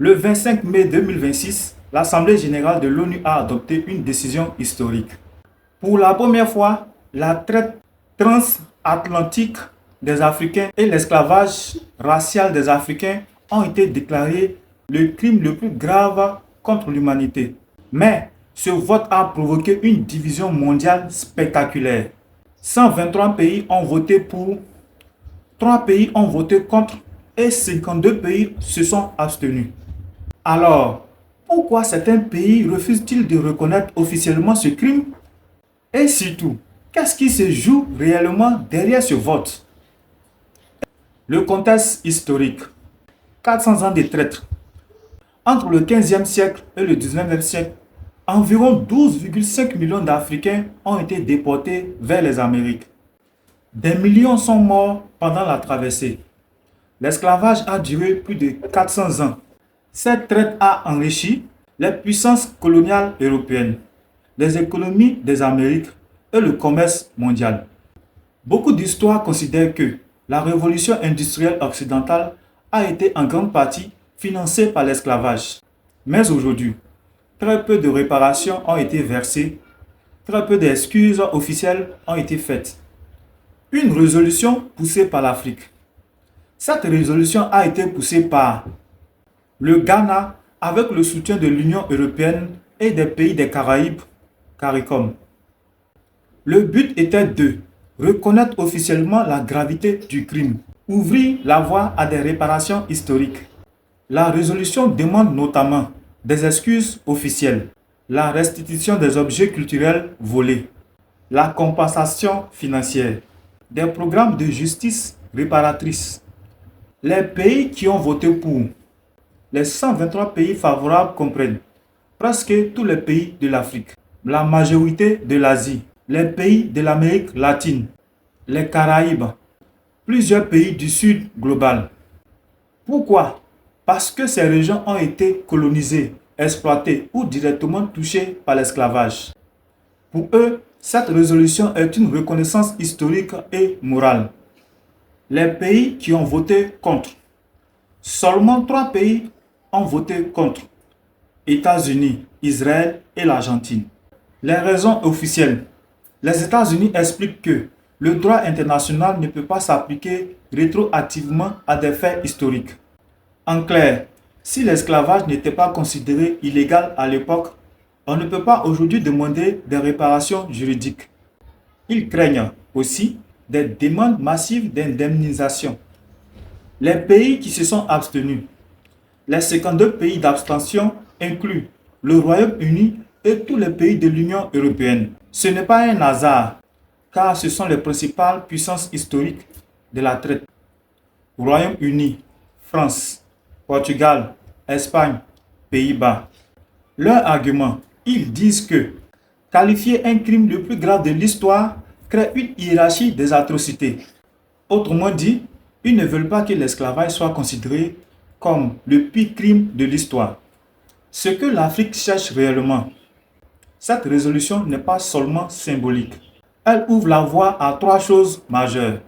Le 25 mai 2026, l'Assemblée générale de l'ONU a adopté une décision historique. Pour la première fois, la traite transatlantique des Africains et l'esclavage racial des Africains ont été déclarés le crime le plus grave contre l'humanité. Mais ce vote a provoqué une division mondiale spectaculaire. 123 pays ont voté pour, 3 pays ont voté contre et 52 pays se sont abstenus. Alors, pourquoi certains pays refusent-ils de reconnaître officiellement ce crime? Et surtout, qu'est-ce qui se joue réellement derrière ce vote? Le contexte historique. 400 ans de traite. Entre le 15e siècle et le 19e siècle, environ 12,5 millions d'Africains ont été déportés vers les Amériques. Des millions sont morts pendant la traversée. L'esclavage a duré plus de 400 ans. Cette traite a enrichi les puissances coloniales européennes, les économies des Amériques et le commerce mondial. Beaucoup d'histoires considèrent que la révolution industrielle occidentale a été en grande partie financée par l'esclavage. Mais aujourd'hui, très peu de réparations ont été versées, très peu d'excuses officielles ont été faites. Une résolution poussée par l'Afrique. Cette résolution a été poussée par le Ghana avec le soutien de l'Union européenne et des pays des Caraïbes, CARICOM. Le but était de reconnaître officiellement la gravité du crime, ouvrir la voie à des réparations historiques. La résolution demande notamment des excuses officielles, la restitution des objets culturels volés, la compensation financière, des programmes de justice réparatrice. Les pays qui ont voté pour, les 123 pays favorables comprennent presque tous les pays de l'Afrique, la majorité de l'Asie, les pays de l'Amérique latine, les Caraïbes, plusieurs pays du Sud global. Pourquoi? Parce que ces régions ont été colonisées, exploitées ou directement touchées par l'esclavage. Pour eux, cette résolution est une reconnaissance historique et morale. Les pays qui ont voté contre. Seulement 3 pays ont voté contre. États-Unis, Israël et l'Argentine. Les raisons officielles. Les États-Unis expliquent que le droit international ne peut pas s'appliquer rétroactivement à des faits historiques. En clair, si l'esclavage n'était pas considéré illégal à l'époque, on ne peut pas aujourd'hui demander des réparations juridiques. Ils craignent aussi des demandes massives d'indemnisation. Les pays qui se sont abstenus. Les 52 pays d'abstention incluent le Royaume-Uni et tous les pays de l'Union européenne. Ce n'est pas un hasard, car ce sont les principales puissances historiques de la traite. Royaume-Uni, France, Portugal, Espagne, Pays-Bas. Leur argument, ils disent que qualifier un crime le plus grave de l'histoire crée une hiérarchie des atrocités. Autrement dit, ils ne veulent pas que l'esclavage soit considéré comme le pire crime de l'histoire. Ce que l'Afrique cherche réellement, cette résolution n'est pas seulement symbolique. Elle ouvre la voie à 3 choses majeures.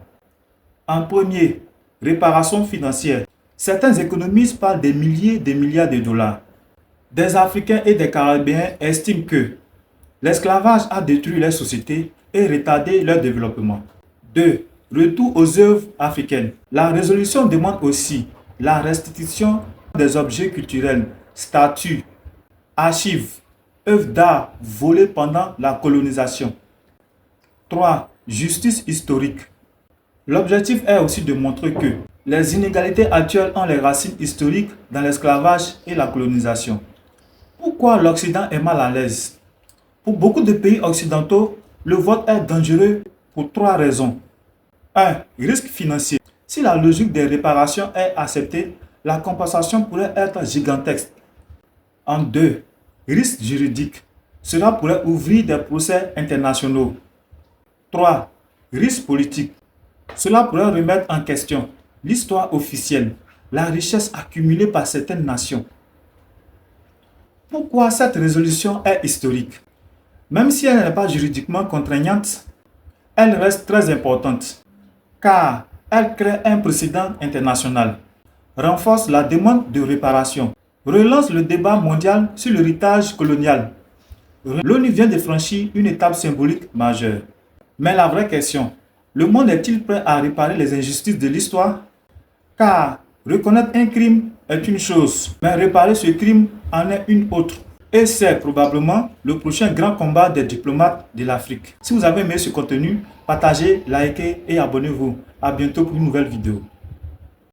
En premier, réparation financière. Certains économistes parlent des milliers de milliards de dollars. Des Africains et des Caribéens estiment que l'esclavage a détruit les sociétés et retardé leur développement. 2. Retour aux œuvres africaines. La résolution demande aussi la restitution des objets culturels, statues, archives, œuvres d'art volées pendant la colonisation. 3. Justice historique. L'objectif est aussi de montrer que les inégalités actuelles ont les racines historiques dans l'esclavage et la colonisation. Pourquoi l'Occident est mal à l'aise? Pour beaucoup de pays occidentaux, le vote est dangereux pour 3 raisons. 1. Risque financier. Si la logique des réparations est acceptée, la compensation pourrait être gigantesque. En 2. Risque juridique. Cela pourrait ouvrir des procès internationaux. 3. Risque politique. Cela pourrait remettre en question l'histoire officielle, la richesse accumulée par certaines nations. Pourquoi cette résolution est historique? Même si elle n'est pas juridiquement contraignante, elle reste très importante, car elle crée un précédent international, renforce la demande de réparation relance le débat mondial sur l'héritage colonial. L'ONU vient de franchir une étape symbolique majeure. Mais la vraie question, le monde est-il prêt à réparer les injustices de l'histoire? Car reconnaître un crime est une chose, mais réparer ce crime en est une autre. Et c'est probablement le prochain grand combat des diplomates de l'Afrique. Si vous avez aimé ce contenu, partagez, likez et abonnez-vous. A bientôt pour une nouvelle vidéo.